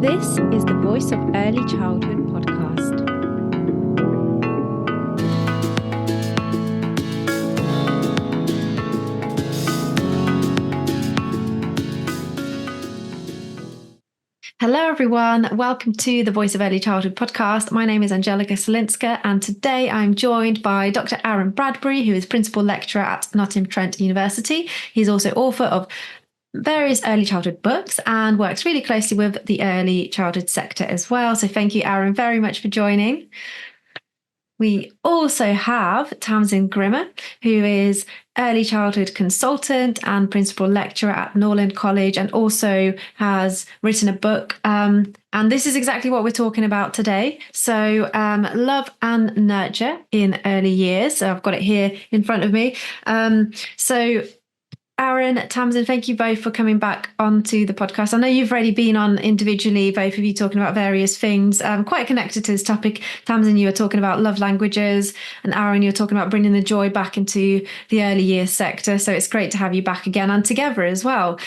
This is the Voice of Early Childhood podcast. Hello everyone, welcome to the Voice of Early Childhood podcast. My name is Angelica Solinska and today I'm joined by Dr. Aaron Bradbury, who is Principal Lecturer at Nottingham-Trent University. He's also author of various early childhood books and works really closely with the early childhood sector as well. So thank you, Aaron, very much for joining. We also have Tamsin Grimmer, who is early childhood consultant and principal lecturer at Norland College and also has written a book. And this is exactly what we're talking about today. So love and nurture in early years. So I've got it here in front of me. So Aaron, Tamsin, thank you both for coming back onto the podcast. I know you've already been on individually, both of you talking about various things, quite connected to this topic. Tamsin, you were talking about love languages, and Aaron, you're talking about bringing the joy back into the early years sector. So it's great to have you back again and together as well.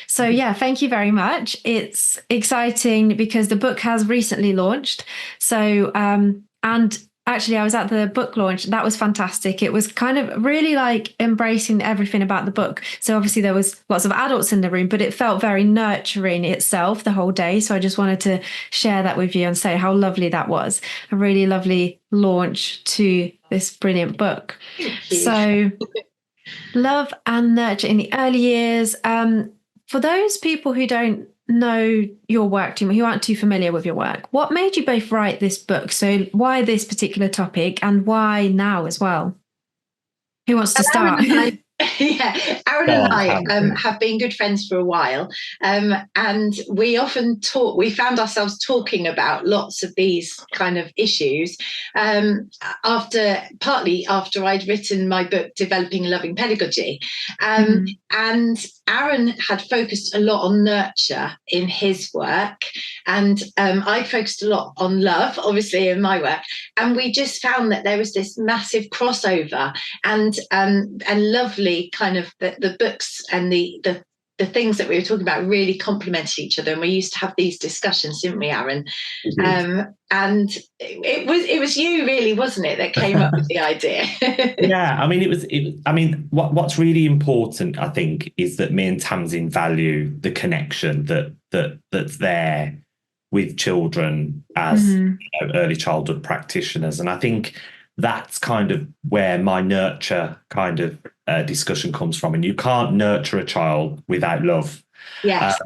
So yeah, thank you very much. It's exciting because the book has recently launched. So, and actually, I was at the book launch. That was fantastic. It was kind of really like embracing everything about the book. So obviously there was lots of adults in the room, but it felt very nurturing itself the whole day. So I just wanted to share that with you and say how lovely that was. A really lovely launch to this brilliant book. So love and nurture in the early years. For those people who don't know your work too much, who aren't too familiar with your work, what made you both write this book? So why this particular topic and why now as well? Who wants to start? Aaron and I have been good friends for a while, and we often talk. We found ourselves talking about lots of these kind of issues partly after I'd written my book, Developing a Loving Pedagogy, and Aaron had focused a lot on nurture in his work, and I focused a lot on love, obviously, in my work. And we just found that there was this massive crossover and lovely kind of the books and the things that we were talking about really complemented each other. And we used to have these discussions, didn't we, Aaron? And it was you really, wasn't it, that came up with the idea? Yeah, I mean, what's really important, I think, is that me and Tamsin value the connection that's there with children as early childhood practitioners. And I think that's kind of where my nurture kind of discussion comes from. And you can't nurture a child without love. Yes.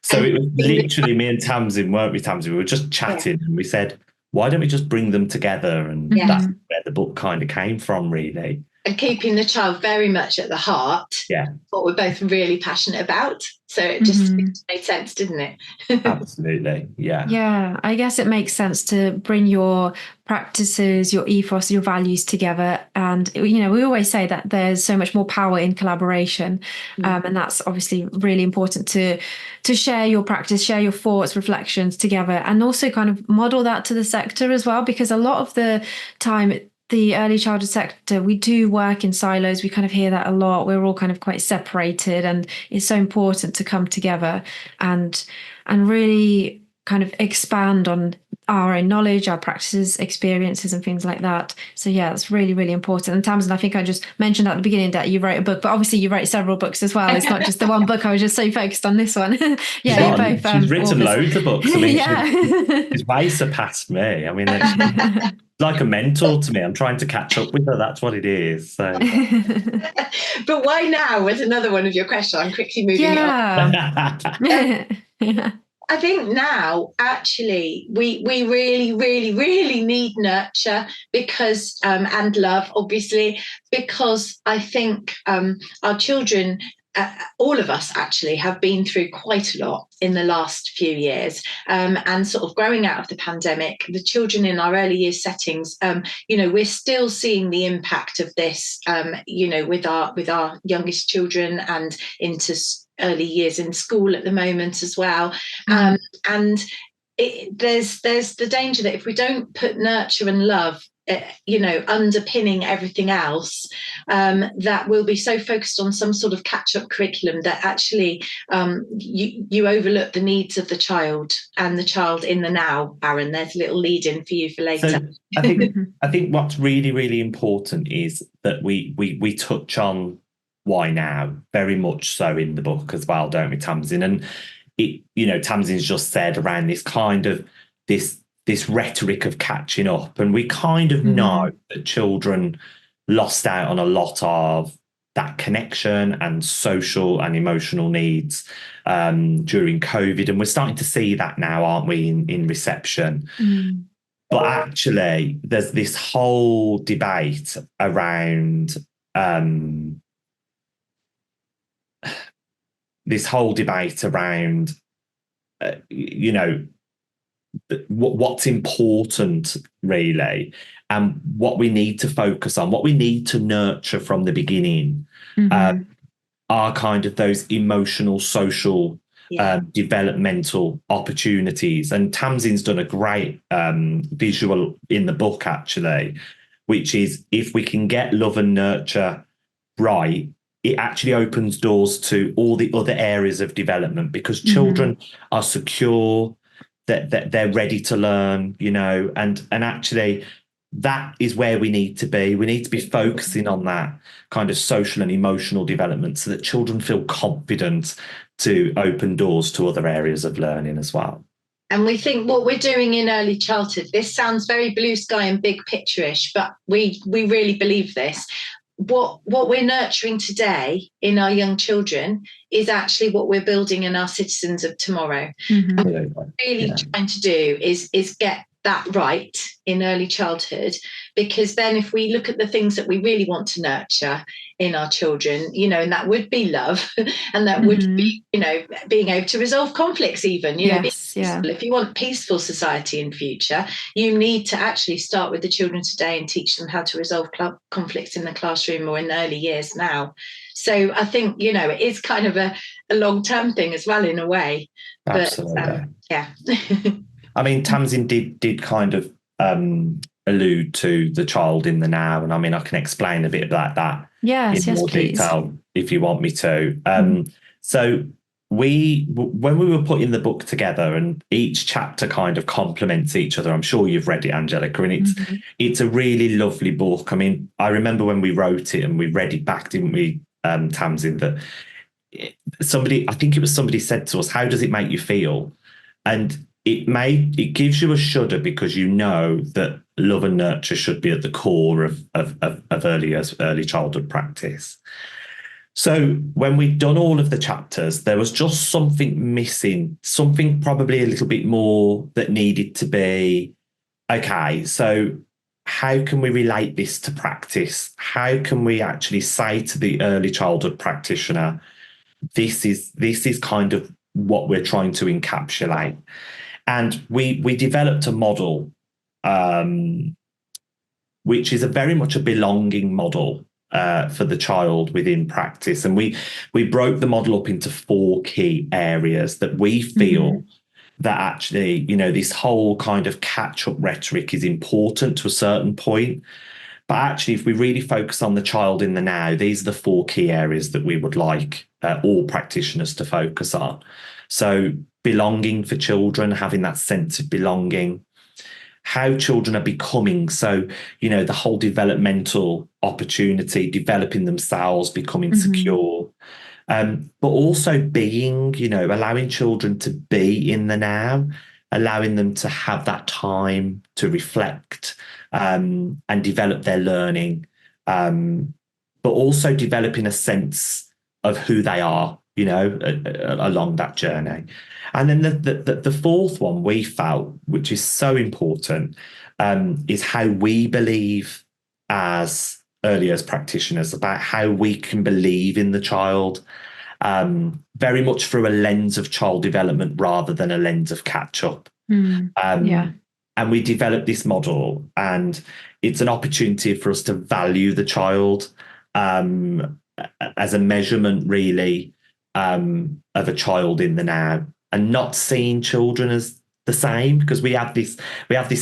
So it was literally me and Tamsin, weren't we, Tamsin? We were just chatting and we said, why don't we just bring them together? And that's where the book kind of came from, really. And keeping the child very much at the heart. Yeah. What we're both really passionate about. So it just made sense, didn't it? Absolutely. Yeah. Yeah, I guess it makes sense to bring your practices, your ethos, your values together. And, you know, we always say that there's so much more power in collaboration. And that's obviously really important to share your practice, share your thoughts, reflections together, and also kind of model that to the sector as well, because a lot of the time, the early childhood sector, we do work in silos. We kind of hear that a lot. We're all kind of quite separated, and it's so important to come together and really kind of expand on our own knowledge, our practices, experiences, and things like that. So yeah, that's really, really important. And Tamsin, I think I just mentioned at the beginning that you wrote a book, but obviously you wrote several books as well. It's not just the one book. I was just so focused on this one. Yeah, you're both. She's written loads of books. I mean, she's way surpassed me. I mean, it's like a mentor to me. I'm trying to catch up with her. That's what it is. So. But why now was another one of your questions. I'm quickly moving on. I think now, actually, we really, really, really need nurture because and love, obviously, because I think our children, all of us actually, have been through quite a lot in the last few years, and sort of growing out of the pandemic. The children in our early years settings, we're still seeing the impact of this, with our youngest children and into early years in school at the moment as well. And there's the danger that if we don't put nurture and love underpinning everything else, that we'll be so focused on some sort of catch-up curriculum that actually you overlook the needs of the child and the child in the now. Aaron, there's a little lead in for you for later. So I think what's really, really important is that we touch on why now, very much so in the book as well, don't we, Tamsin? And Tamsin's just said around this kind of this rhetoric of catching up, and we kind of know that children lost out on a lot of that connection and social and emotional needs during COVID, and we're starting to see that now, aren't we, in reception? But actually, there's this whole debate around what's important really, and what we need to focus on, what we need to nurture from the beginning, are kind of those emotional, social, developmental opportunities. And Tamsin's done a great visual in the book, actually, which is if we can get love and nurture right, it actually opens doors to all the other areas of development, because children are secure, that they're ready to learn, and actually that is where we need to be. We need to be focusing on that kind of social and emotional development so that children feel confident to open doors to other areas of learning as well. And we think what we're doing in early childhood, this sounds very blue sky and big picture-ish, but we really believe this. What we're nurturing today in our young children is actually what we're building in our citizens of tomorrow. What we're really trying to do is get that right in early childhood, because then if we look at the things that we really want to nurture in our children, and that would be love, and that would be, being able to resolve conflicts even, if you want peaceful society in future, you need to actually start with the children today and teach them how to resolve conflicts in the classroom or in the early years now. So I think, it is kind of a long-term thing as well in a way. Absolutely. But, I mean, Tamsin did kind of allude to the child in the now, and I mean, I can explain a bit about that in more detail if you want me to. So when we were putting the book together, and each chapter kind of complements each other. I'm sure you've read it, Angelica, and it's a really lovely book. I mean, I remember when we wrote it and we read it back, didn't we, Tamsin, that somebody said to us, how does it make you feel? And it gives you a shudder, because that love and nurture should be at the core of early childhood practice. So when we'd done all of the chapters, there was just something missing, something probably a little bit more that needed to be, okay, so how can we relate this to practice? How can we actually say to the early childhood practitioner, this is kind of what we're trying to encapsulate? And we developed a model, which is very much a belonging model for the child within practice. And we broke the model up into 4 key areas that we feel that actually, this whole kind of catch-up rhetoric is important to a certain point. But actually, if we really focus on the child in the now, these are the 4 key areas that we would like all practitioners to focus on. So belonging for children, having that sense of belonging, how children are becoming. So, the whole developmental opportunity, developing themselves, becoming secure, but also being, allowing children to be in the now, allowing them to have that time to reflect and develop their learning, but also developing a sense of who they are, along that journey. And then the 4th one we felt, which is so important, is how we believe as early years practitioners, about how we can believe in the child, very much through a lens of child development rather than a lens of catch-up. And we developed this model, and it's an opportunity for us to value the child as a measurement, really, of a child in the now, and not seeing children as the same, because we have this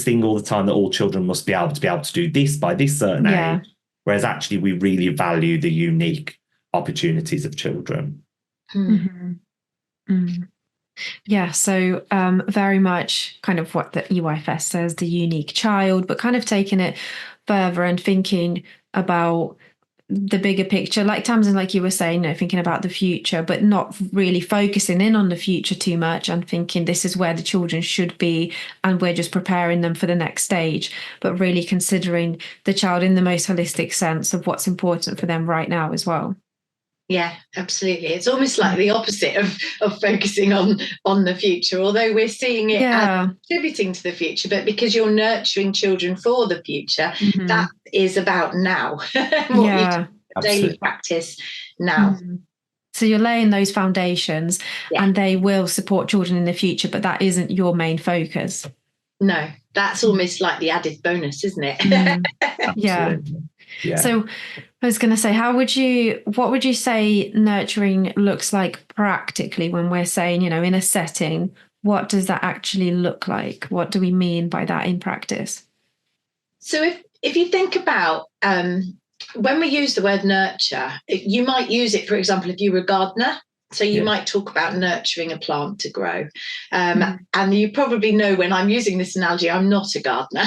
thing all the time that all children must be able to do this by this certain age, whereas actually we really value the unique opportunities of children. Mm-hmm. Mm-hmm. Yeah, so very much kind of what the EYFS says, the unique child, but kind of taking it further and thinking about the bigger picture, like Tamsin, like you were saying, thinking about the future, but not really focusing in on the future too much and thinking this is where the children should be and we're just preparing them for the next stage, but really considering the child in the most holistic sense of what's important for them right now as well. Yeah, absolutely. It's almost like the opposite of focusing on the future, although we're seeing it as contributing to the future, but because you're nurturing children for the future, that is about now. What you do daily practice now. So you're laying those foundations and they will support children in the future, but that isn't your main focus. No, that's almost like the added bonus, isn't it? Yeah. So I was going to say, what would you say nurturing looks like practically when we're saying, in a setting, what does that actually look like? What do we mean by that in practice? So if you think about when we use the word nurture, you might use it, for example, if you were a gardener. So you might talk about nurturing a plant to grow. And you probably know when I'm using this analogy, I'm not a gardener.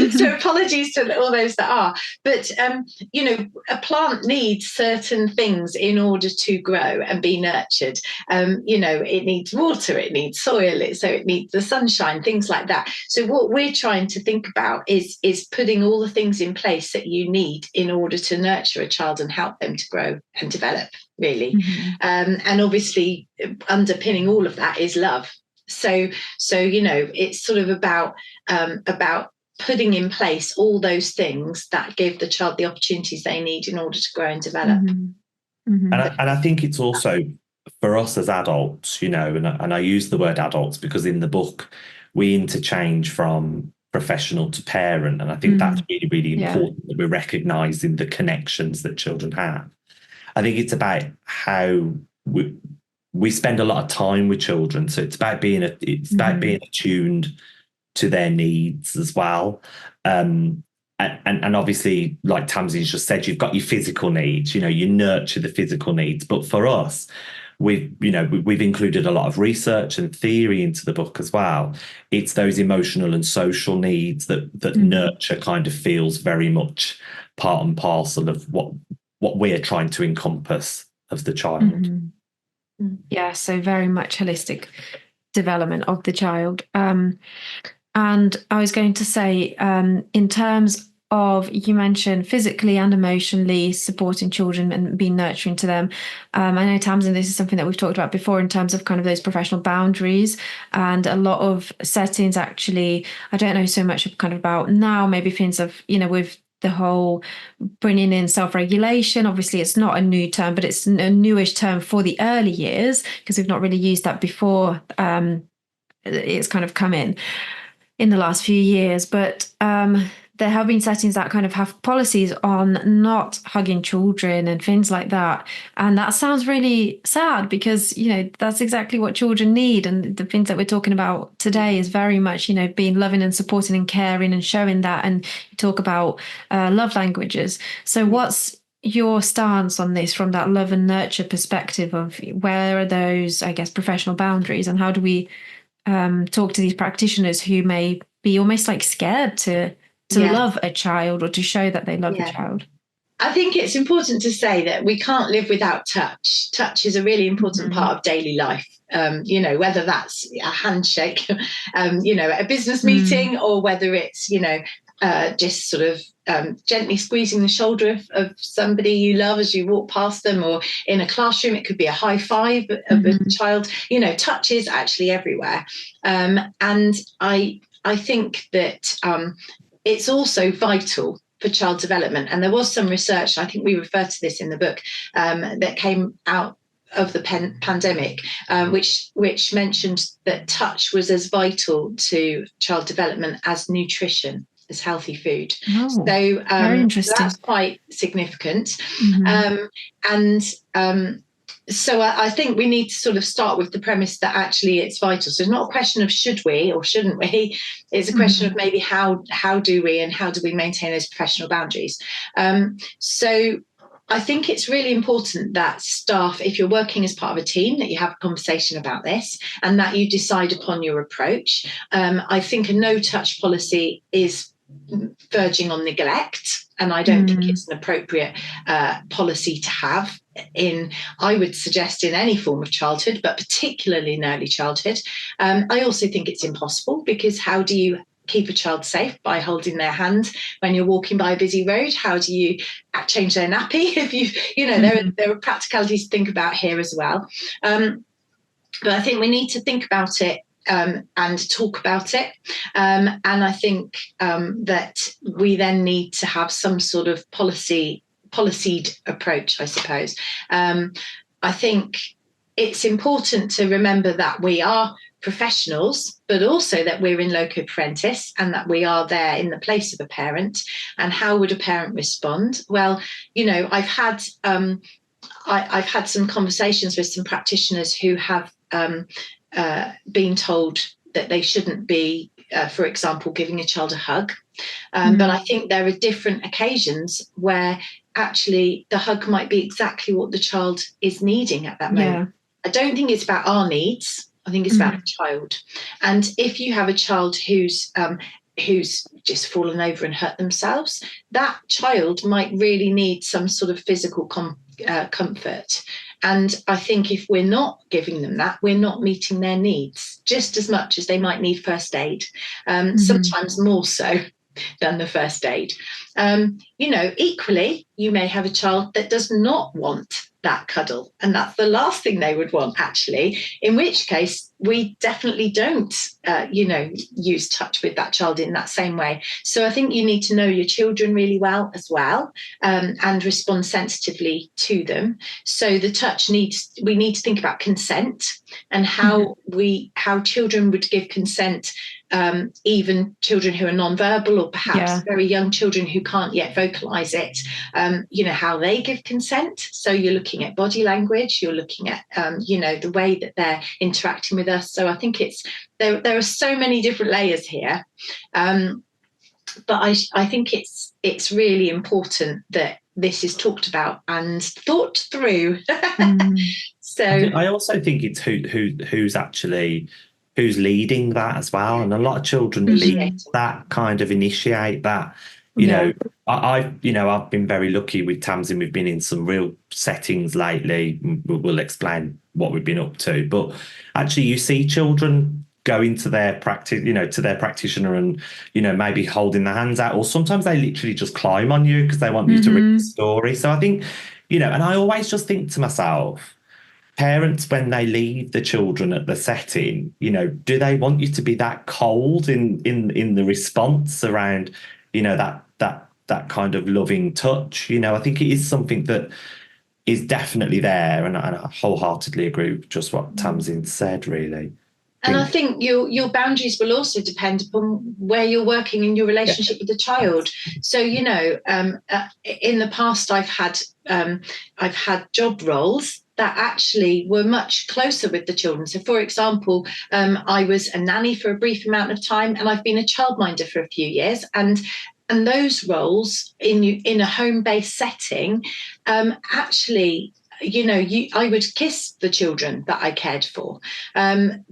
So apologies to all those that are. But, a plant needs certain things in order to grow and be nurtured. It needs water, it needs soil, so it needs the sunshine, things like that. So what we're trying to think about is putting all the things in place that you need in order to nurture a child and help them to grow and develop, really. And obviously underpinning all of that is love. So it's sort of about putting in place all those things that give the child the opportunities they need in order to grow and develop. And I think it's also for us as adults, and I use the word adults because in the book we interchange from professional to parent, and I think that's really, really important that we're recognising the connections that children have. I think it's about how we spend a lot of time with children, so it's about being attuned to their needs as well. And obviously, like Tamsin's just said, you've got your physical needs. You nurture the physical needs, but for us, we've included a lot of research and theory into the book as well. It's those emotional and social needs that nurture kind of feels very much part and parcel of what we're trying to encompass of the child. Yeah, so very much holistic development of the child. And I was going to say, in terms of, you mentioned physically and emotionally supporting children and being nurturing to them. I know, Tamsin, this is something that we've talked about before in terms of kind of those professional boundaries, and a lot of settings actually, I don't know so much kind of about now, maybe things of, with the whole bringing in self-regulation. Obviously, it's not a new term, but it's a newish term for the early years because we've not really used that before. It's kind of come in the last few years, but there have been settings that kind of have policies on not hugging children and things like that. And that sounds really sad because, that's exactly what children need. And the things that we're talking about today is very much, being loving and supporting and caring and showing that. And you talk about love languages. So what's your stance on this from that love and nurture perspective of where are those, I guess, professional boundaries, and how do we talk to these practitioners who may be almost like scared to love a child or to show that they love a child? I think it's important to say that we can't live without touch. Touch is a really important part of daily life. Whether that's a handshake, at a business meeting, or whether it's, just sort of gently squeezing the shoulder of somebody you love as you walk past them, or in a classroom, it could be a high five of a child. Touch is actually everywhere. And I think that it's also vital for child development. And there was some research, I think we refer to this in the book, that came out of the pandemic, which mentioned that touch was as vital to child development as nutrition, as healthy food. Oh, very interesting. That's quite significant. So I think we need to sort of start with the premise that actually it's vital. So it's not a question of should we or shouldn't we. It's a question of maybe how do we, and how do we maintain those professional boundaries. So I think it's really important that staff, if you're working as part of a team, that you have a conversation about this and that you decide upon your approach. I think a no-touch policy is verging on neglect, and I don't think it's an appropriate policy to have I would suggest in any form of childhood, but particularly in early childhood. I also think it's impossible, because how do you keep a child safe? By holding their hand when you're walking by a busy road? How do you change their nappy? If there are practicalities to think about here as well. But I think we need to think about it and talk about it. And I think that we then need to have some sort of policed approach, I suppose. I think it's important to remember that we are professionals, but also that we're in loco parentis, and that we are there in the place of a parent. And how would a parent respond? Well, I've had some conversations with some practitioners who have been told that they shouldn't be, for example, giving a child a hug. But I think there are different occasions where actually the hug might be exactly what the child is needing at that moment. I don't think it's about our needs. I think it's about the child. And if you have a child who's just fallen over and hurt themselves, that child might really need some sort of physical comfort. And I think if we're not giving them that, we're not meeting their needs just as much as they might need first aid, sometimes more so than the first aid. Equally, you may have a child that does not want that cuddle, and that's the last thing they would want, actually, in which case we definitely don't use touch with that child in that same way. So I think you need to know your children really well as well, and respond sensitively to them. So the touch we need to think about consent, and how children would give consent, even children who are non-verbal, or perhaps very young children who can't yet vocalize it, how they give consent. So you're looking at body language, you're looking at the way that they're interacting with us. So I think there are so many different layers here, but I think it's really important that this is talked about and thought through. So I also think it's who's leading that as well, and a lot of children lead that, kind of initiate that. I've been very lucky with Tamsin. We've been in some real settings lately. We'll explain what we've been up to, but actually you see children going to their to their practitioner and maybe holding their hands out, or sometimes they literally just climb on you because they want you to read the story. So I think and I always just think to myself, parents, when they leave the children at the setting, do they want you to be that cold in the response around that kind of loving touch? I think it is something that is definitely there, and I wholeheartedly agree with just what Tamsin said, really. And I think your boundaries will also depend upon where you're working in your relationship with the child. So, in the past, I've had job roles that actually were much closer with the children. So, for example, I was a nanny for a brief amount of time, and I've been a childminder for a few years. And those roles in a home-based setting, actually, I would kiss the children that I cared for,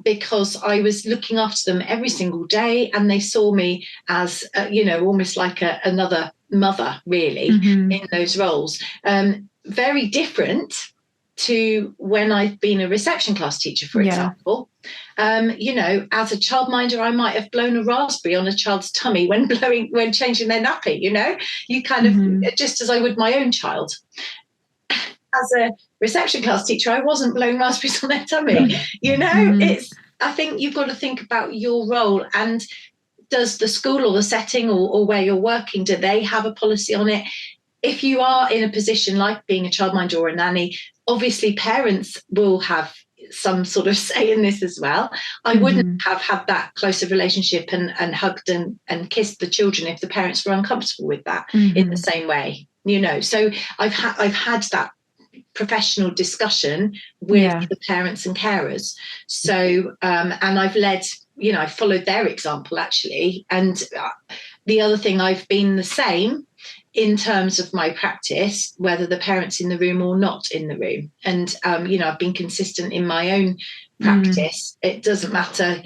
because I was looking after them every single day, and they saw me as, almost like another mother, really, in those roles. Very different to when I've been a reception class teacher, for example. As a childminder, I might have blown a raspberry on a child's tummy when changing their nappy. You kind of, just as I would my own child. As a reception class teacher, I wasn't blowing raspberries on their tummy. I think you've got to think about your role, and does the school or the setting or where you're working, do they have a policy on it? If you are in a position like being a childminder or a nanny, obviously parents will have some sort of say in this as well. I wouldn't have had that close of relationship and hugged and kissed the children if the parents were uncomfortable with that in the same way. So I've had that professional discussion with the parents and carers. So, and I've led, I followed their example actually. And the other thing, I've been the same in terms of my practice, whether the parent's in the room or not in the room. And, I've been consistent in my own practice. It doesn't matter,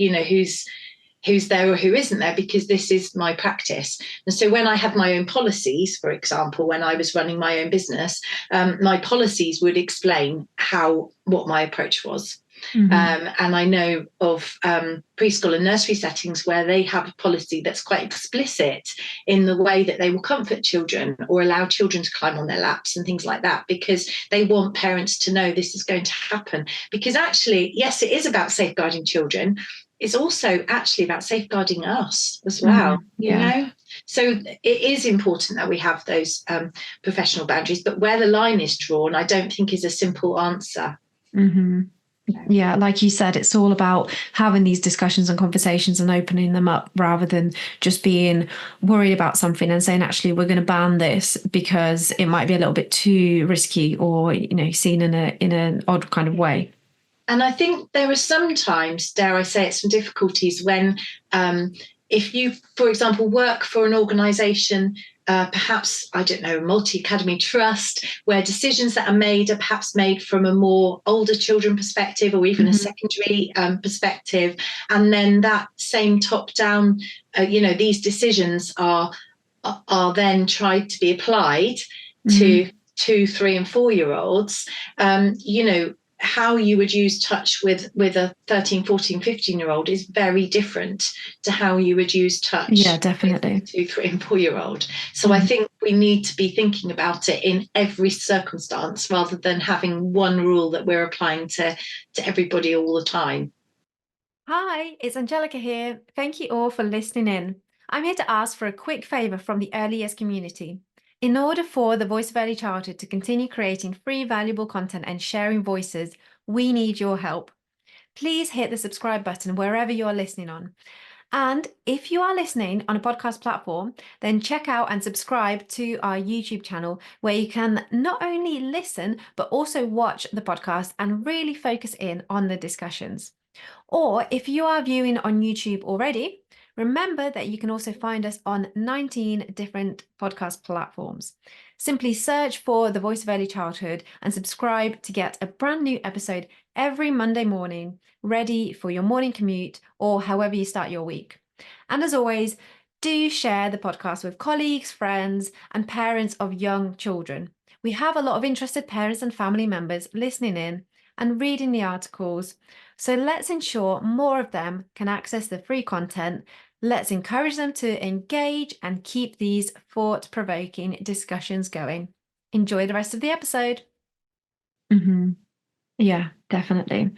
who's there or who isn't there, because this is my practice. And so when I had my own policies, for example, when I was running my own business, my policies would explain what my approach was. And I know of preschool and nursery settings where they have a policy that's quite explicit in the way that they will comfort children or allow children to climb on their laps and things like that, because they want parents to know this is going to happen. Because actually, yes, it is about safeguarding children. It's also actually about safeguarding us as well, you know? So it is important that we have those professional boundaries, but where the line is drawn, I don't think is a simple answer. Yeah, like you said, it's all about having these discussions and conversations and opening them up, rather than just being worried about something and saying, actually, we're going to ban this because it might be a little bit too risky or, seen in an odd kind of way. And I think there are sometimes, dare I say it, some difficulties when if you, for example, work for an organisation, perhaps, I don't know, multi-academy trust, where decisions that are made are perhaps made from a more older children perspective or even a secondary perspective. And then that same top-down, these decisions are then tried to be applied to 2, 3 and 4-year-olds, how you would use touch with a 13, 14, 15-year-old is very different to how you would use touch definitely. with a 2, 3 and 4-year-old. So I think we need to be thinking about it in every circumstance rather than having one rule that we're applying to everybody all the time. Hi, it's Angelica here. Thank you all for listening in. I'm here to ask for a quick favour from the early years community. In order for the Voice of Early Childhood to continue creating free, valuable content and sharing voices, we need your help. Please hit the subscribe button wherever you are listening on. And if you are listening on a podcast platform, then check out and subscribe to our YouTube channel, where you can not only listen, but also watch the podcast and really focus in on the discussions. Or if you are viewing on YouTube already, remember that you can also find us on 19 different podcast platforms. Simply search for The Voice of Early Childhood and subscribe to get a brand new episode every Monday morning, ready for your morning commute or however you start your week. And as always, do share the podcast with colleagues, friends, and parents of young children. We have a lot of interested parents and family members listening in and reading the articles. So let's ensure more of them can access the free content. Let's encourage them to engage and keep these thought-provoking discussions going. Enjoy the rest of the episode. Yeah, definitely.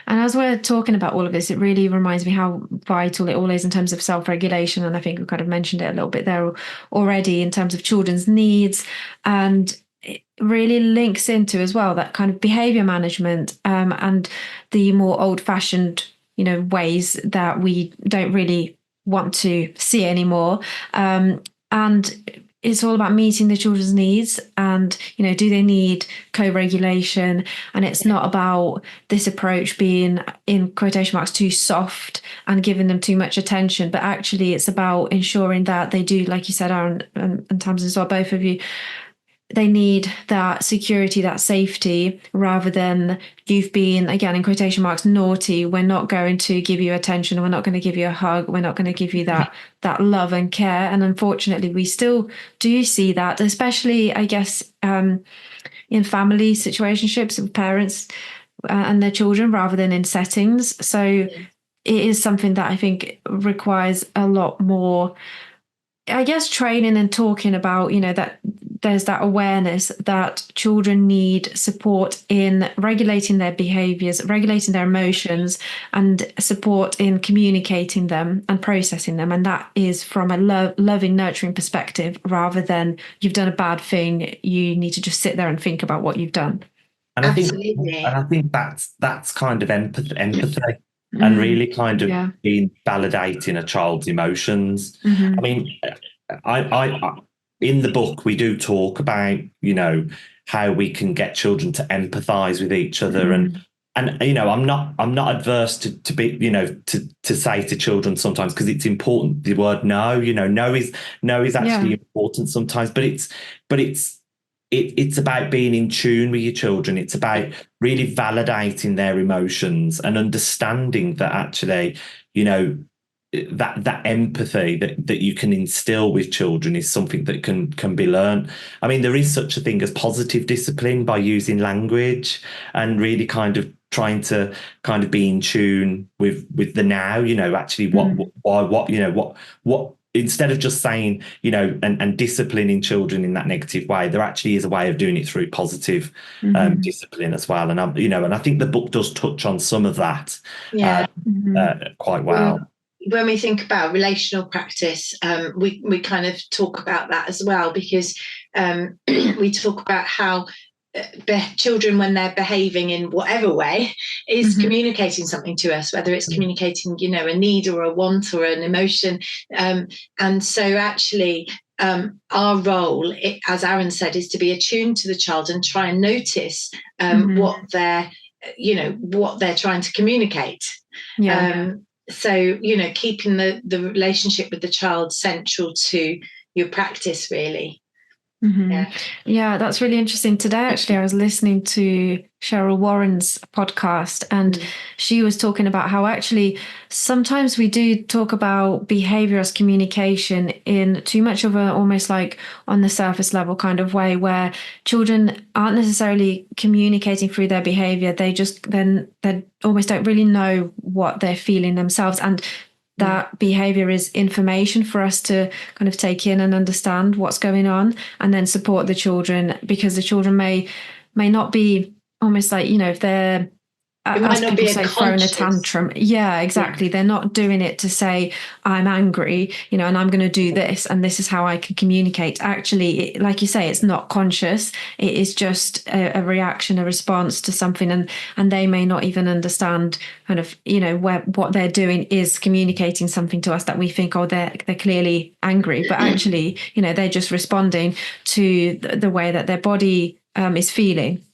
And as we're talking about all of this, it really reminds me how vital it all is in terms of self-regulation. And I think we kind of mentioned it a little bit there already in terms of children's needs. And it really links into as well that kind of behaviour management and the more old-fashioned, ways that we don't really want to see anymore. And it's all about meeting the children's needs and, do they need co-regulation? And it's not about this approach being, in quotation marks, too soft and giving them too much attention, but actually it's about ensuring that they do, like you said, Aaron and Tamsin as well, both of you, they need that security, that safety, rather than you've been, again, in quotation marks, naughty. We're not going to give you attention. We're not going to give you a hug. We're not going to give you that love and care. And unfortunately, we still do see that, especially, I guess, in family situationships with parents and their children rather than in settings. So it is something that I think requires a lot more, I guess, training and talking about, that there's that awareness that children need support in regulating their behaviours, regulating their emotions, and support in communicating them and processing them. And that is from a loving, nurturing perspective, rather than you've done a bad thing, you need to just sit there and think about what you've done. And I think that's kind of empathy. And really kind of being validating a child's emotions. I mean, I in the book we do talk about, how we can get children to empathise with each other. And you know, I'm not adverse to be, you know, to say to children sometimes, because it's important, the word no, you know, no is actually important sometimes, but it's about being in tune with your children. It's about really validating their emotions and understanding that actually, you know, that empathy that you can instill with children is something that can be learned. I mean, there is such a thing as positive discipline by using language and really kind of trying to kind of be in tune with the now, you know, actually what you know, what instead of just saying, you know, and disciplining children in that negative way, there actually is a way of doing it through positive discipline as well. And you know, and I think the book does touch on some of that quite well. When we think about relational practice, we kind of talk about that as well, because we talk about how children, when they're behaving in whatever way, is communicating something to us, whether it's communicating, you know, a need or a want or an emotion. And so actually our role, as Aaron said, is to be attuned to the child and try and notice what they're trying to communicate. So, you know, keeping the relationship with the child central to your practice, really. Yeah, that's really interesting. Today, actually, I was listening to Cheryl Warren's podcast, and she was talking about how actually sometimes we do talk about behavior as communication in too much of a almost like on the surface level kind of way, where children aren't necessarily communicating through their behavior. They just they almost don't really know what they're feeling themselves. And that behavior is information for us to kind of take in and understand what's going on, and then support the children, because the children may not be almost like, you know, if they're, as people say, throwing a tantrum. Yeah, exactly. They're not doing it to say, I'm angry, you know, and I'm going to do this, and this is how I can communicate. Actually, like you say, it's not conscious. It is just a reaction, a response to something. And they may not even understand kind of, you know, what they're doing is communicating something to us that we think, oh, they're clearly angry. But actually, you know, they're just responding to the way that their body is feeling.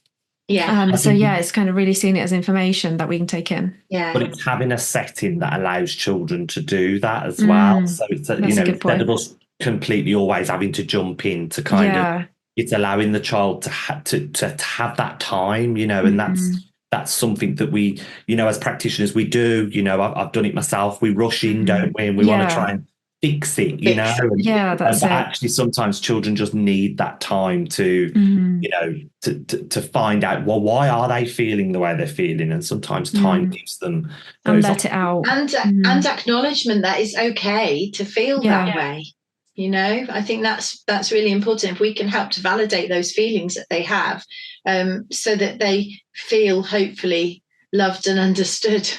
It's kind of really seeing it as information that we can take in. But it's having a setting that allows children to do that as well. So it's you know, instead of us completely always having to jump in to kind of, it's allowing the child to have that time, you know, and that's something that we, you know, as practitioners, we do. You know, I've done it myself. We rush in, don't we? And we want to try and fix it, you know. That's but it. Actually, sometimes children just need that time to, you know, to find out, well, why are they feeling the way they're feeling? And sometimes time gives them and let it out, and acknowledgement that it's okay to feel that way. You know, I think that's really important. If we can help to validate those feelings that they have, so that they feel hopefully loved and understood.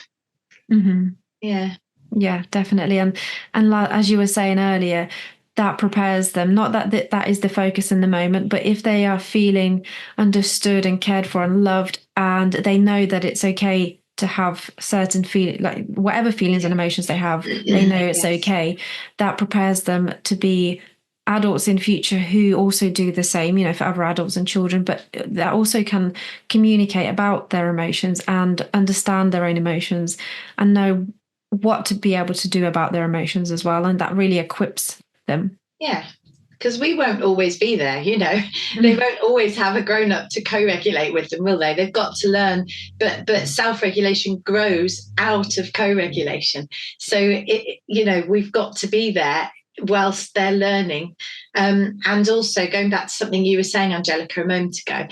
Yeah, definitely. And as you were saying earlier, that prepares them, not that is the focus in the moment, but if they are feeling understood and cared for and loved, and they know that it's okay to have certain feelings, like whatever feelings and emotions they have, they know it's okay. That prepares them to be adults in future who also do the same, you know, for other adults and children, but that also can communicate about their emotions and understand their own emotions and know what to be able to do about their emotions as well. And that really equips them. Yeah, because we won't always be there, you know. They won't always have a grown-up to co-regulate with them, will they? They've got to learn, but self-regulation grows out of co-regulation. So you know, we've got to be there whilst they're learning. And also going back to something you were saying, Angelica, a moment ago,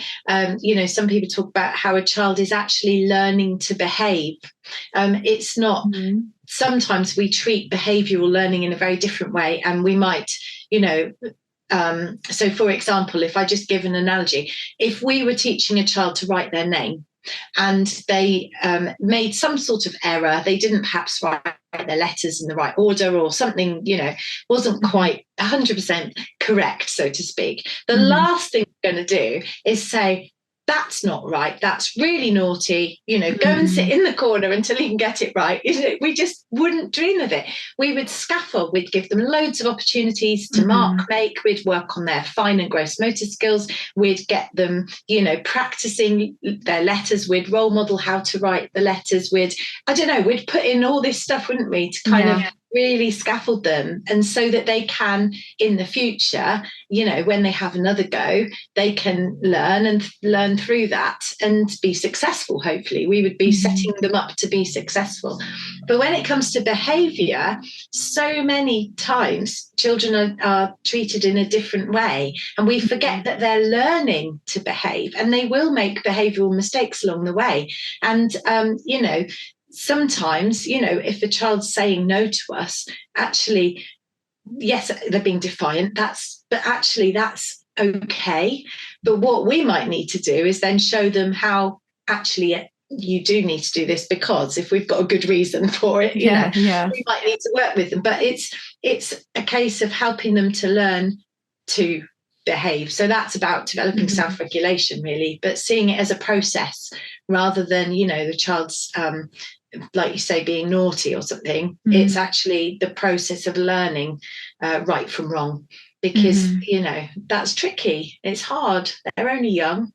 you know, some people talk about how a child is actually learning to behave. It's not. Sometimes we treat behavioural learning in a very different way, and we might, you know, so for example, if I just give an analogy, if we were teaching a child to write their name and they made some sort of error, they didn't perhaps write their letters in the right order, or something, you know, wasn't quite 100% correct, so to speak, the last thing we're going to do is say, that's not right, that's really naughty, go and sit in the corner until you can get it right. We just wouldn't dream of it. We would scaffold, we'd give them loads of opportunities to mark make, we'd work on their fine and gross motor skills, we'd get them, practicing their letters, we'd role model how to write the letters, we'd put in all this stuff, wouldn't we, to kind of really scaffold them, and so that they can in the future, when they have another go, they can learn through that and be successful. Hopefully we would be setting them up to be successful. But when it comes to behaviour, so many times children are treated in a different way, and we forget that they're learning to behave, and they will make behavioural mistakes along the way. And sometimes, if a child's saying no to us, actually, yes, they're being defiant, but actually that's okay. But what we might need to do is then show them how actually you do need to do this, because if we've got a good reason for it, we might need to work with them. But it's a case of helping them to learn to behave. So that's about developing self-regulation, really, but seeing it as a process rather than, the child's like you say, being naughty or something. It's actually the process of learning right from wrong, because that's tricky. It's hard. They're only young.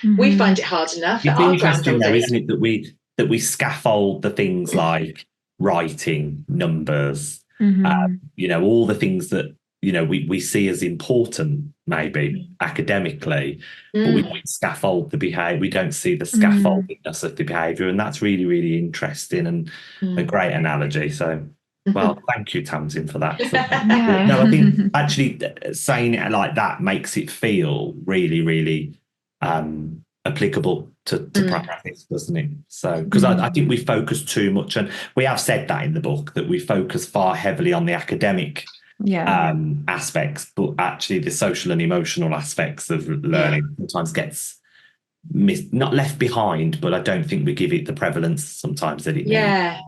We find it hard enough. It's interesting though, isn't it, that we scaffold the things like writing, numbers, all the things that we see as important, maybe academically, but we don't scaffold the behaviour. We don't see the scaffoldedness of the behaviour, and that's really, really interesting and a great analogy. So, well, thank you, Tamsin, for that. No, I think actually saying it like that makes it feel really, really applicable to practice, doesn't it? So, because I think we focus too much, and we have said that in the book, that we focus far heavily on the academic aspects, but actually the social and emotional aspects of learning sometimes gets not left behind, but I don't think we give it the prevalence sometimes that it needs.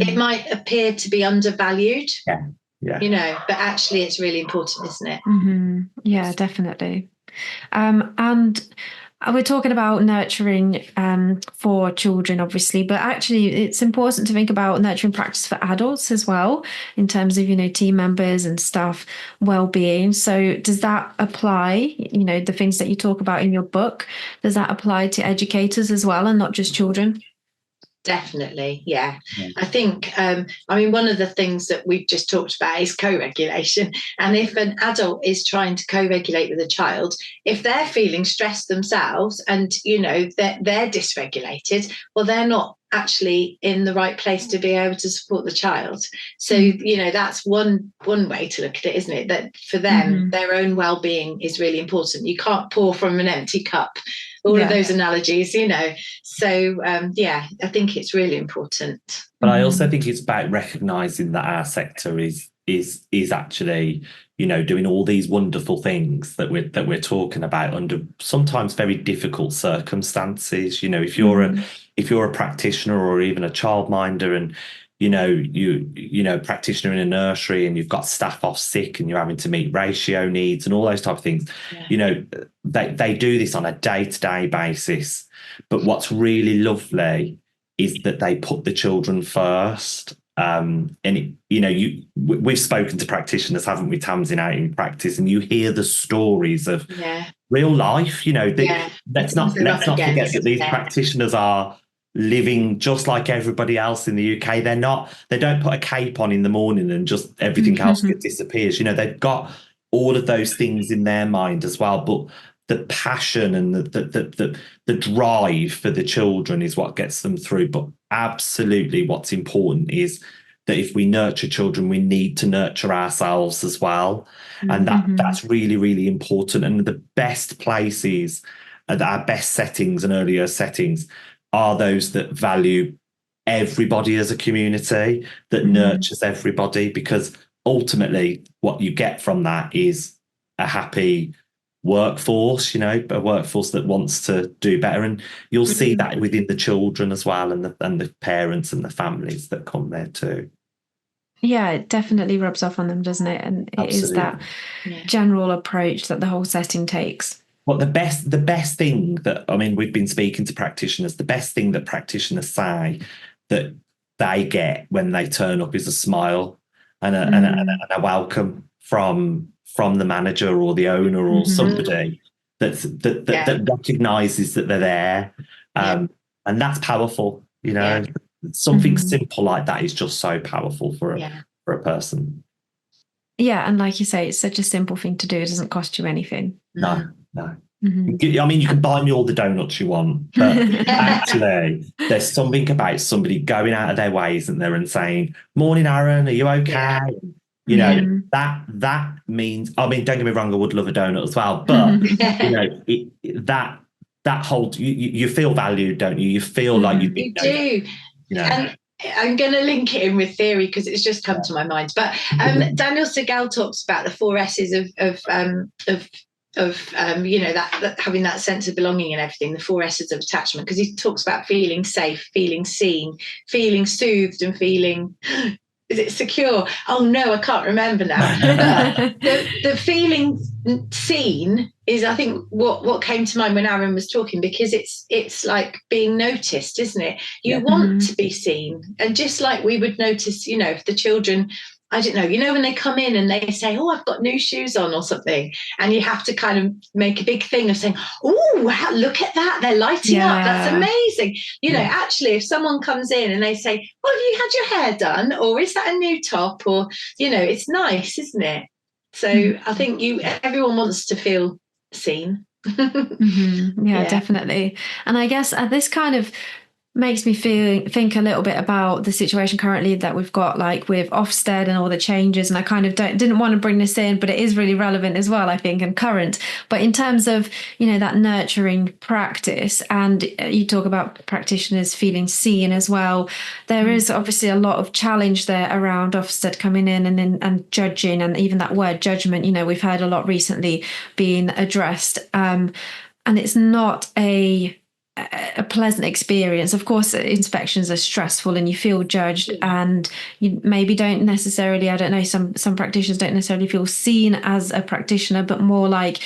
It might appear to be undervalued, but actually it's really important, isn't it? Yeah, definitely. And we're talking about nurturing for children, obviously, but actually it's important to think about nurturing practice for adults as well, in terms of, team members and staff well-being. So does that apply, the things that you talk about in your book, does that apply to educators as well and not just children? Definitely, yeah. I think, one of the things that we've just talked about is co-regulation. And if an adult is trying to co-regulate with a child, if they're feeling stressed themselves and, they're dysregulated, well, they're not actually in the right place to be able to support the child. So, that's one way to look at it, isn't it? That for them, their own well-being is really important. You can't pour from an empty cup. All of those analogies, So, I think it's really important. But I also think it's about recognising that our sector is actually, doing all these wonderful things that we're talking about under sometimes very difficult circumstances. If you're a practitioner or even a childminder, and you practitioner in a nursery, and you've got staff off sick and you're having to meet ratio needs and all those type of things, they do this on a day-to-day basis. But what's really lovely is that they put the children first. We've spoken to practitioners, haven't we, Tamsin, out in practice, and you hear the stories of real life. Let's not forget that these practitioners are living just like everybody else in the UK. They don't put a cape on in the morning and just everything else disappears. They've got all of those things in their mind as well. But the passion and the drive for the children is what gets them through. But absolutely what's important is that if we nurture children, we need to nurture ourselves as well. And that's really, really important. And the best places, our best settings and earlier settings, are those that value everybody as a community, that nurtures everybody, because ultimately what you get from that is a happy workforce, a workforce that wants to do better. And you'll see that within the children as well, and the parents and the families that come there too. Yeah, it definitely rubs off on them, doesn't it? And it is that general approach that the whole setting takes. But the best thing that, I mean, we've been speaking to practitioners, the best thing that practitioners say that they get when they turn up is a smile and a welcome from the manager or the owner or somebody that recognises that they're there. And that's powerful, you know. Something simple like that is just so powerful for a person. Yeah, and like you say, it's such a simple thing to do. It doesn't cost you anything. No. I mean, you can buy me all the donuts you want, but actually, there's something about somebody going out of their ways and saying, "Morning, Aaron, are you okay?" Yeah. You know, that means, I mean, don't get me wrong, I would love a donut as well, but you know, that holds you feel valued, don't you? You feel like you've been noticed, you know. And I'm going to link it in with theory because it's just come to my mind. But Daniel Segal talks about the 4 S's of you know, that having that sense of belonging and everything, the 4 S's of attachment, because he talks about feeling safe, feeling seen, feeling soothed, and feeling, is it secure? Oh no, I can't remember now. But the feeling seen is, I think, what came to mind when Aaron was talking, because it's like being noticed, isn't it? You want to be seen, and just like we would notice, you know, if the children, I don't know, you know, when they come in and they say, "Oh, I've got new shoes on," or something, and you have to kind of make a big thing of saying, "Oh, wow, look at that, they're lighting up, that's amazing." You know, actually, if someone comes in and they say, "Well, have you had your hair done?" or "Is that a new top?" or, you know, it's nice, isn't it? So I think everyone wants to feel seen. Yeah, definitely. And I guess this kind of makes me think a little bit about the situation currently that we've got, like with Ofsted and all the changes. And I kind of didn't want to bring this in, but it is really relevant as well, I think, and current. But in terms of, you know, that nurturing practice, and you talk about practitioners feeling seen as well, there is obviously a lot of challenge there around Ofsted coming in and judging, and even that word judgment, you know, we've heard a lot recently being addressed. And it's not a pleasant experience. Of course, inspections are stressful and you feel judged, and you maybe don't necessarily, I don't know, some practitioners don't necessarily feel seen as a practitioner, but more like,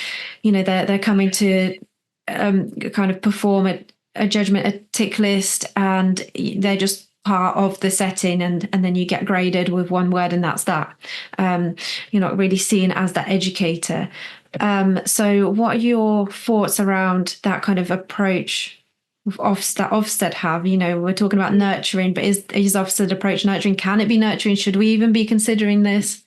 you know, they're coming to kind of perform a judgment, a tick list, and they're just part of the setting, and then you get graded with one word and that's that. You're not really seen as that educator. So what are your thoughts around that kind of approach that Ofsted have? You know, we're talking about nurturing, but is Ofsted approach nurturing? Can it be nurturing? Should we even be considering this?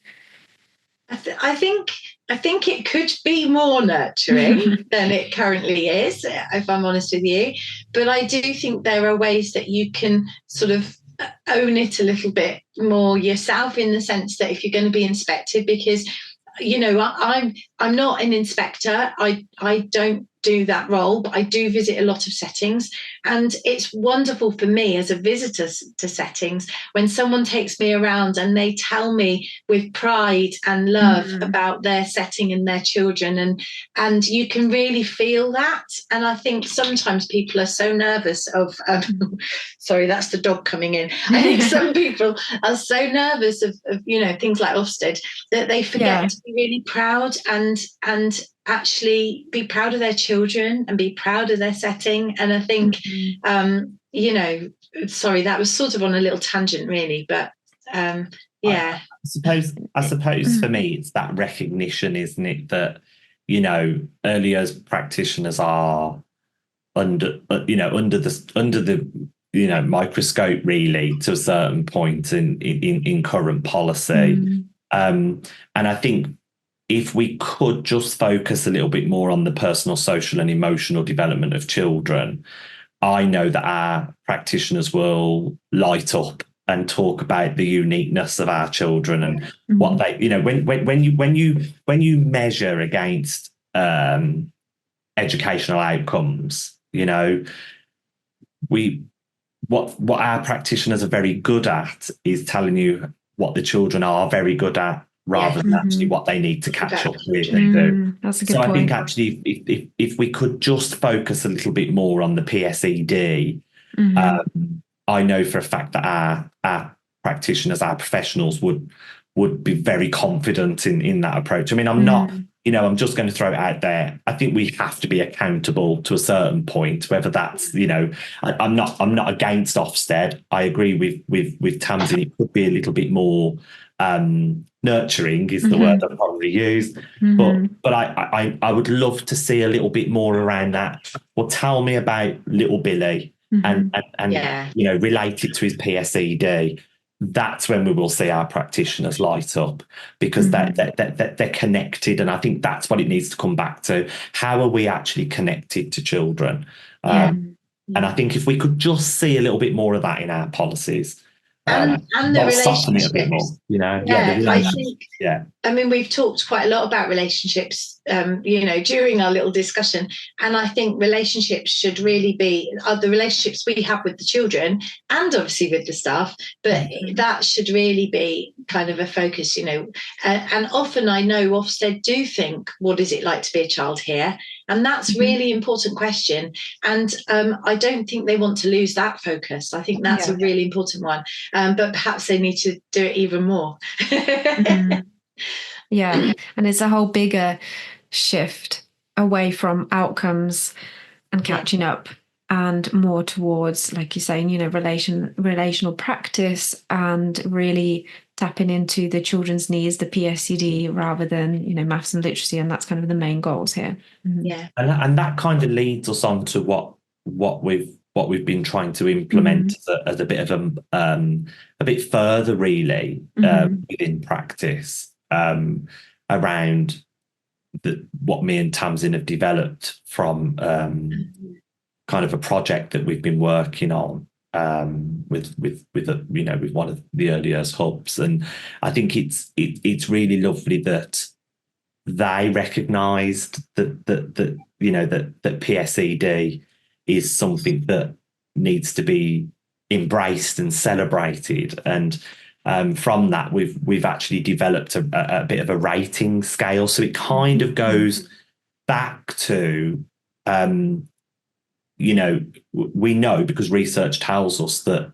I think it could be more nurturing than it currently is, if I'm honest with you. But I do think there are ways that you can sort of own it a little bit more yourself, in the sense that if you're going to be inspected, because, you know, I'm not an inspector. I don't do that role, but I do visit a lot of settings, and it's wonderful for me as a visitor to settings when someone takes me around and they tell me with pride and love about their setting and their children, and you can really feel that. And I think sometimes people are so nervous of sorry, that's the dog coming in. I think some people are so nervous of you know, things like Ofsted, that they forget to be really proud and actually be proud of their children and be proud of their setting. And I think, you know, sorry, that was sort of on a little tangent really, but I suppose for me, it's that recognition, isn't it, that, you know, early years practitioners are under the you know, microscope really, to a certain point in current policy. And I think if we could just focus a little bit more on the personal, social and emotional development of children, I know that our practitioners will light up and talk about the uniqueness of our children and what they, you know, when you measure against educational outcomes, you know, what our practitioners are very good at is telling you what the children are very good at, rather than actually what they need to catch up with. That's a good point. I think actually if we could just focus a little bit more on the PSED, I know for a fact that our practitioners, our professionals would be very confident in that approach. I mean, I'm I'm just going to throw it out there. I think we have to be accountable to a certain point, whether that's, I'm not against Ofsted. I agree with Tamsin. It could be a little bit more nurturing is the word I'd probably use. But I would love to see a little bit more around that. Well, tell me about little Billy and relate it to his PSED. That's when we will see our practitioners light up, because they're connected. And I think that's what it needs to come back to. How are we actually connected to children? And I think if we could just see a little bit more of that in our policies, and the relationships, a bit more, I mean, we've talked quite a lot about relationships, during our little discussion, and I think relationships should really be the relationships we have with the children and obviously with the staff, but that should really be kind of a focus, and often I know Ofsted do think, what is it like to be a child here? And that's really important question. And I don't think they want to lose that focus. I think that's a really important one. But perhaps they need to do it even more. Yeah. And it's a whole bigger shift away from outcomes and catching up, and more towards, like you're saying, relational practice, and really tapping into the children's needs, the PSED, rather than, maths and literacy. And that's kind of the main goals here. Yeah. And that kind of leads us on to what we've been trying to implement as a bit of a bit further, really, within practice, around what me and Tamsin have developed from kind of a project that we've been working on with one of the early years hubs. And I think it's really lovely that they recognised that PSED is something that needs to be embraced and celebrated. And from that, we've actually developed a bit of a rating scale. So it kind of goes back to, we know, because research tells us, that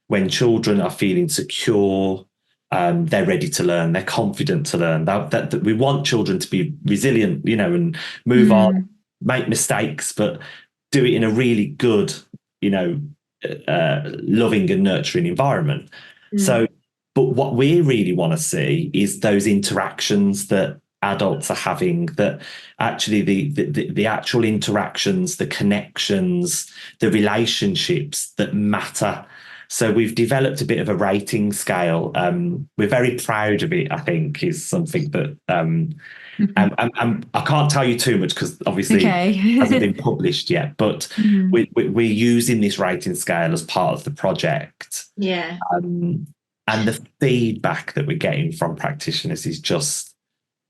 when children are feeling secure, they're ready to learn, they're confident to learn, that we want children to be resilient, and move on, make mistakes, but do it in a really good, loving and nurturing environment. So, but what we really want to see is those interactions that adults are having, that actually the actual interactions, the connections, the relationships that matter. So we've developed a bit of a rating scale. We're very proud of it, I think, is something that I can't tell you too much, because obviously it hasn't been published yet, but we're using this rating scale as part of the project. Yeah. And the feedback that we're getting from practitioners is just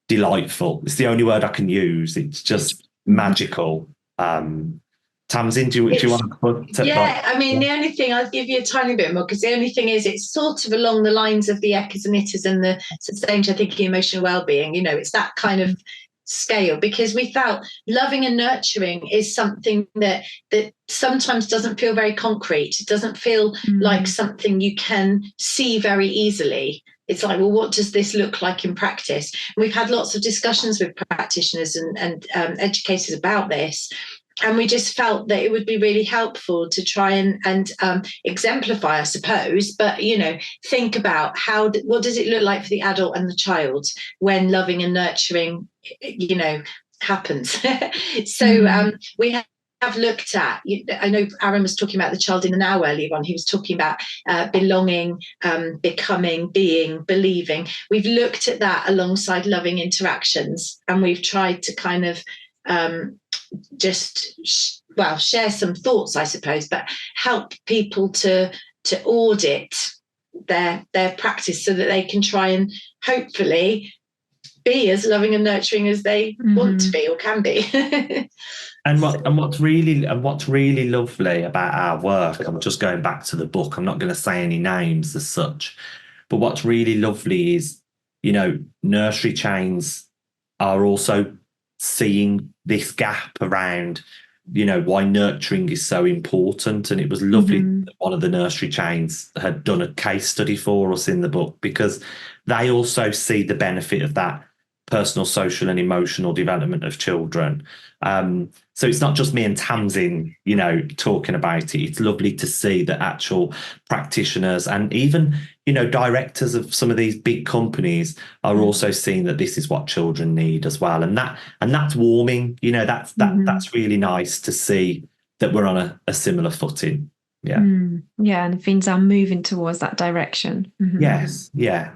delightful. It's the only word I can use. It's just magical. Tamsin, do you want to? I mean, the only thing, I'll give you a tiny bit more, because the only thing is, it's sort of along the lines of the ECHAs and ITAs and the sustained thinking, emotional well-being. It's that kind of scale, because we felt loving and nurturing is something that sometimes doesn't feel very concrete. It doesn't feel like something you can see very easily. It's like, well, what does this look like in practice? And we've had lots of discussions with practitioners and educators about this. And we just felt that it would be really helpful to try and exemplify, I suppose, but, think about what does it look like for the adult and the child when loving and nurturing, happens. So we have looked at, I know Aaron was talking about the child in the now earlier on. He was talking about belonging, becoming, being, believing. We've looked at that alongside loving interactions, and we've tried to kind of share some thoughts, I suppose, but help people to audit their practice, so that they can try and hopefully be as loving and nurturing as they want to be or can be. And what's really lovely about our work, I'm just going back to the book, I'm not going to say any names as such, but what's really lovely is, nursery chains are also seeing this gap around, why nurturing is so important. And it was lovely that one of the nursery chains had done a case study for us in the book, because they also see the benefit of that personal, social and emotional development of children. So it's not just me and Tamsin, talking about it. It's lovely to see that actual practitioners and even, directors of some of these big companies are also seeing that this is what children need as well. And that's warming, that's really nice to see that we're on a similar footing. Yeah. Yeah, and things are moving towards that direction. Yes, yeah.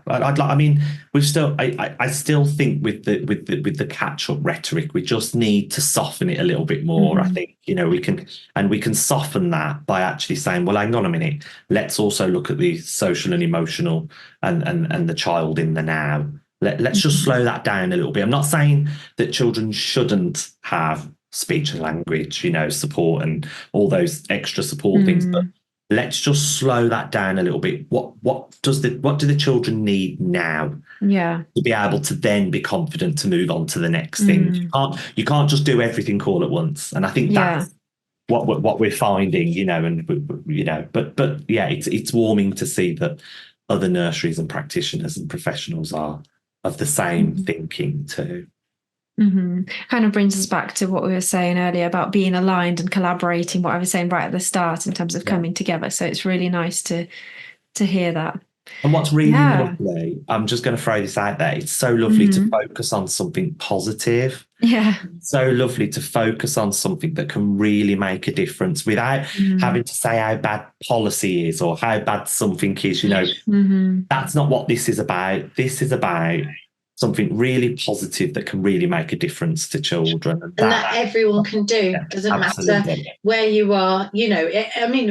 We've still. I still think with the catch-up rhetoric, we just need to soften it a little bit more. I think we can soften that by actually saying, well, hang on a minute, let's also look at the social and emotional and the child in the now. Let's just slow that down a little bit. I'm not saying that children shouldn't have speech and language, support and all those extra support things, but let's just slow that down a little bit. What do the children need now? Yeah. To be able to then be confident to move on to the next thing. You can't just do everything all at once. And I think that's what we're finding, but yeah, it's warming to see that other nurseries and practitioners and professionals are of the same thinking too. Kind of brings us back to what we were saying earlier about being aligned and collaborating, what I was saying right at the start in terms of coming together. So it's really nice to hear that. And what's really lovely, I'm just going to throw this out there, it's so lovely to focus on something positive. Yeah. So lovely to focus on something that can really make a difference without having to say how bad policy is or how bad something is. That's not what this is about. This is about something really positive that can really make a difference to children. And that everyone can do. Doesn't matter where you are.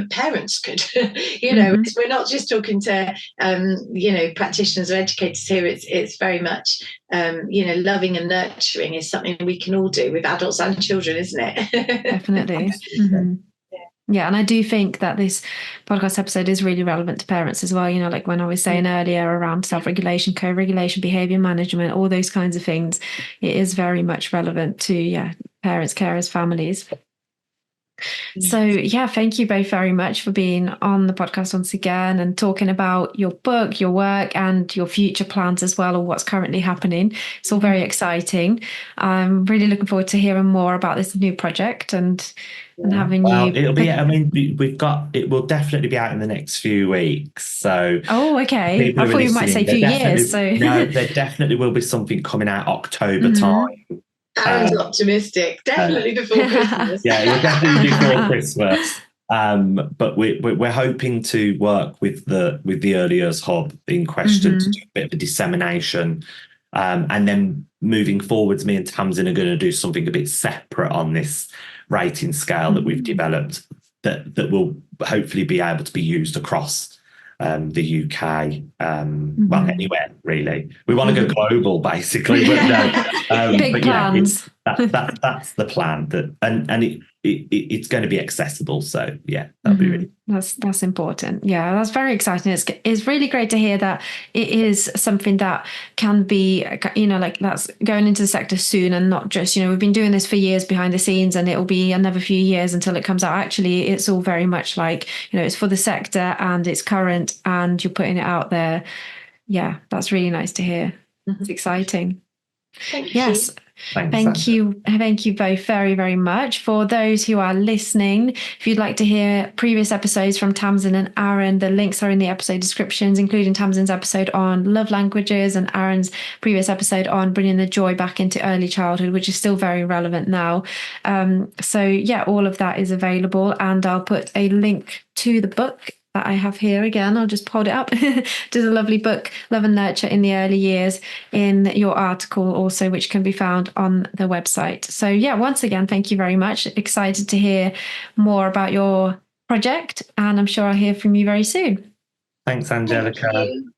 Parents could, we're not just talking to, practitioners or educators here. It's very much, loving and nurturing is something we can all do with adults and children, isn't it? Definitely. Yeah, and I do think that this podcast episode is really relevant to parents as well. Like when I was saying earlier around self-regulation, co-regulation, behaviour management, all those kinds of things, it is very much relevant to, parents, carers, families. So, thank you both very much for being on the podcast once again and talking about your book, your work and your future plans as well, or what's currently happening. It's all very exciting. I'm really looking forward to hearing more about this new project and having you. It'll be, it will definitely be out in the next few weeks. So, okay. I thought you might say a few years. So, no, there definitely will be something coming out October time. Aaron's optimistic. Definitely before Christmas. Yeah, we're definitely before Christmas. But we're hoping to work with the Early Years Hub in question to do a bit of a dissemination. And then moving forwards, me and Tamsin are going to do something a bit separate on this rating scale that we've developed that will hopefully be able to be used across the UK, well, anywhere really. We want to go global, basically. But no, big plans. That's the plan. And it's going to be accessible. So that'll be really. That's important. Yeah, that's very exciting. It's really great to hear that it is something that can be, that's going into the sector soon and not just, we've been doing this for years behind the scenes and it'll be another few years until it comes out. Actually, it's all very much like, it's for the sector and it's current and you're putting it out there. Yeah, that's really nice to hear. It's exciting. Thank you. Yes. Thank you both very, very much. For those who are listening, if you'd like to hear previous episodes from Tamsin and Aaron, the links are in the episode descriptions, including Tamsin's episode on love languages and Aaron's previous episode on bringing the joy back into early childhood, which is still very relevant now. All of that is available, and I'll put a link to the book that I have here again. I'll just hold it up. There's a lovely book, Love and Nurture in the Early Years, in your article also, which can be found on the website. So once again, thank you very much. Excited to hear more about your project, and I'm sure I'll hear from you very soon. Thanks, Angelica. Thank you.